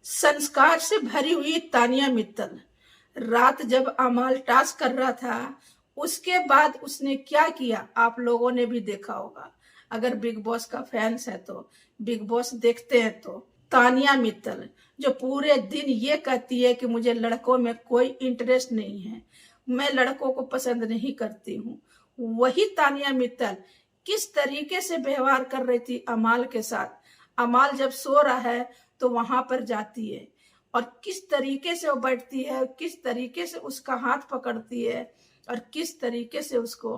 संस्कार से भरी हुई तानिया मित्तल रात जब अमाल टास्क कर रहा था, उसके बाद उसने क्या किया आप लोगों ने भी देखा होगा। अगर बिग बॉस का फैंस है तो बिग बॉस देखते हैं तो तानिया मित्तल जो पूरे दिन ये कहती है कि मुझे लड़कों में कोई इंटरेस्ट नहीं है, मैं लड़कों को पसंद नहीं करती हूँ, वही तानिया मित्तल किस तरीके से व्यवहार कर रही थी अमाल के साथ। अमाल जब सो रहा है तो वहां पर जाती है और किस तरीके से वो बैठती है, किस तरीके से उसका हाथ पकड़ती है और किस तरीके से उसको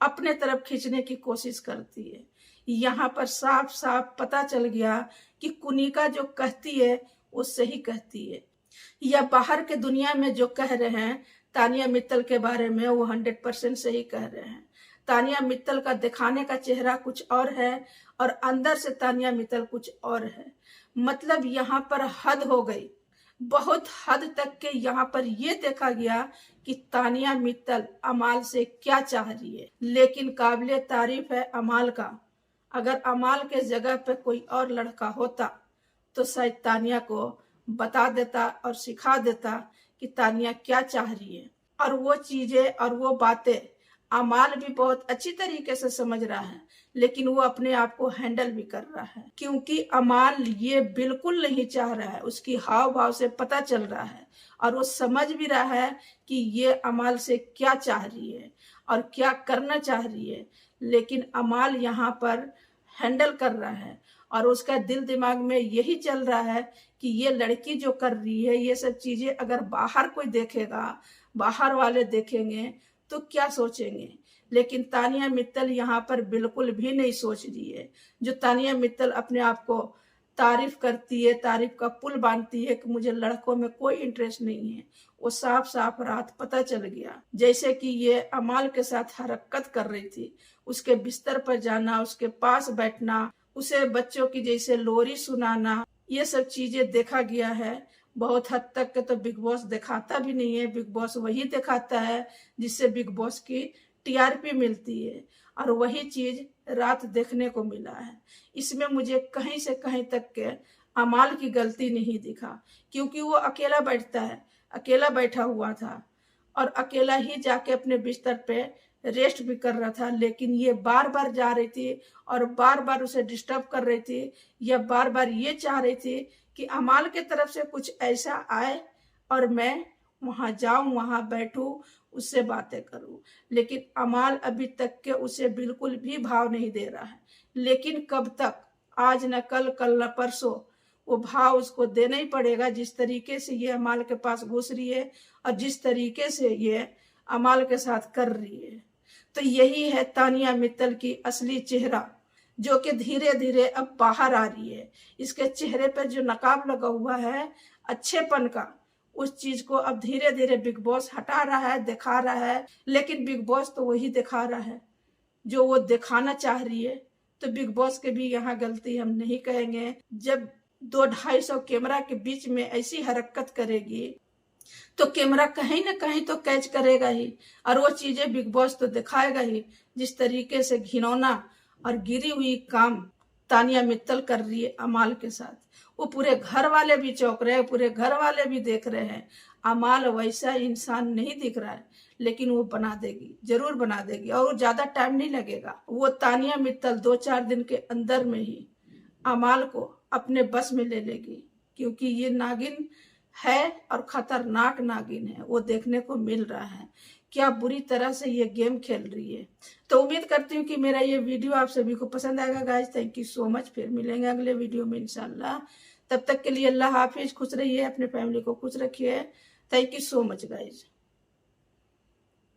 अपने तरफ खींचने की कोशिश करती है। यहाँ पर साफ साफ पता चल गया कि कुनिका जो कहती है वो सही कहती है, या बाहर के दुनिया में जो कह रहे हैं तानिया मित्तल के बारे में वो 100% सही कह रहे हैं। तानिया मित्तल का दिखाने का चेहरा कुछ और है और अंदर से तानिया मित्तल कुछ और है। मतलब यहाँ पर हद हो गई, बहुत हद तक के यहाँ पर ये देखा गया कि तानिया मित्तल अमाल से क्या चाह रही है। लेकिन काबिले तारीफ है अमाल का, अगर अमाल के जगह पे कोई और लड़का होता तो शायद तानिया को बता देता और सिखा देता कि तानिया क्या चाह रही है। और वो चीजें और वो बातें अमाल भी बहुत अच्छी तरीके से समझ रहा है, लेकिन वो अपने आप को हैंडल भी कर रहा है, क्योंकि अमाल ये बिल्कुल नहीं चाह रहा है। उसकी हाव भाव से पता चल रहा है और वो समझ भी रहा है कि ये अमाल से क्या चाह रही है और क्या करना चाह रही है। लेकिन अमाल यहाँ पर हैंडल कर रहा है और उसका दिल दिमाग में यही चल रहा है कि ये लड़की जो कर रही है ये सब चीजें अगर बाहर कोई देखेगा, बाहर वाले देखेंगे तो क्या सोचेंगे। लेकिन तानिया मित्तल यहाँ पर बिल्कुल भी नहीं सोच रही है। जो तानिया मित्तल अपने आप को तारीफ करती है, तारीफ का पुल बांधती है कि मुझे लड़कों में कोई इंटरेस्ट नहीं है, वो साफ साफ रात पता चल गया। जैसे कि ये अमाल के साथ हरकत कर रही थी, उसके बिस्तर पर जाना, उसके पास बैठना, उसे बच्चों की जैसे लोरी सुनाना, ये सब चीजें देखा गया है। बहुत हद तक के तो बिग बॉस दिखाता भी नहीं है, बिग बॉस वही दिखाता है जिससे बिग बॉस की टीआरपी मिलती है, और वही चीज रात देखने को मिला है। इसमें मुझे कहीं से कहीं तक के अमाल की गलती नहीं दिखा, क्योंकि वो अकेला बैठता है, अकेला बैठा हुआ था और अकेला ही जाके अपने बिस्तर पे रेस्ट भी कर रहा था। लेकिन ये बार बार जा रही थी और बार बार उसे डिस्टर्ब कर रही थी, या बार बार ये चाह रही थी कि अमाल के तरफ से कुछ ऐसा आए और मैं वहां जाऊं, वहां बैठूं, उससे बातें करूं। लेकिन अमाल अभी तक के उसे बिल्कुल भी भाव नहीं दे रहा है। लेकिन कब तक, आज न कल, कल न परसों वो भाव उसको देना ही पड़ेगा। जिस तरीके से ये अमाल के पास घुस रही है और जिस तरीके से ये अमाल के साथ कर रही है, तो यही है तानिया मित्तल की असली चेहरा, जो कि धीरे धीरे अब बाहर आ रही है। इसके चेहरे पर जो नकाब लगा हुआ है अच्छेपन का, उस चीज को अब धीरे धीरे बिग बॉस हटा रहा है, दिखा रहा है। लेकिन बिग बॉस तो वही दिखा रहा है जो वो दिखाना चाह रही है, तो बिग बॉस के भी यहाँ गलती हम नहीं कहेंगे। जब 200-250 कैमरा के बीच में ऐसी हरकत करेगी तो कैमरा कहीं ना कहीं तो कैच करेगा ही, और वो चीजें बिग बॉस तो दिखाएगा ही। जिस तरीके से घिनौना और गिरी हुई काम तानिया मित्तल कर रही है अमाल के साथ, वो पूरे घर वाले भी चौंक रहे हैं, पूरे घर वाले भी देख रहे हैं। अमाल वैसा इंसान नहीं दिख रहा है, लेकिन वो बना देगी, जरूर बना देगी, और वो ज्यादा टाइम नहीं लगेगा। वो तानिया मित्तल 2-4 दिन के अंदर में ही अमाल को अपने बस में ले लेगी, क्योंकि ये नागिन है और खतरनाक नागिन है, वो देखने को मिल रहा है क्या बुरी तरह से ये गेम खेल रही है। तो उम्मीद करती हूँ कि मेरा ये वीडियो आप सभी को पसंद आएगा guys. Thank you so much. फिर मिलेंगे अगले वीडियो में इंशाल्लाह। तब तक के लिए अल्लाह हाफिज, खुश रहिए, अपने फैमिली को खुश रखिए। Thank you so much guys.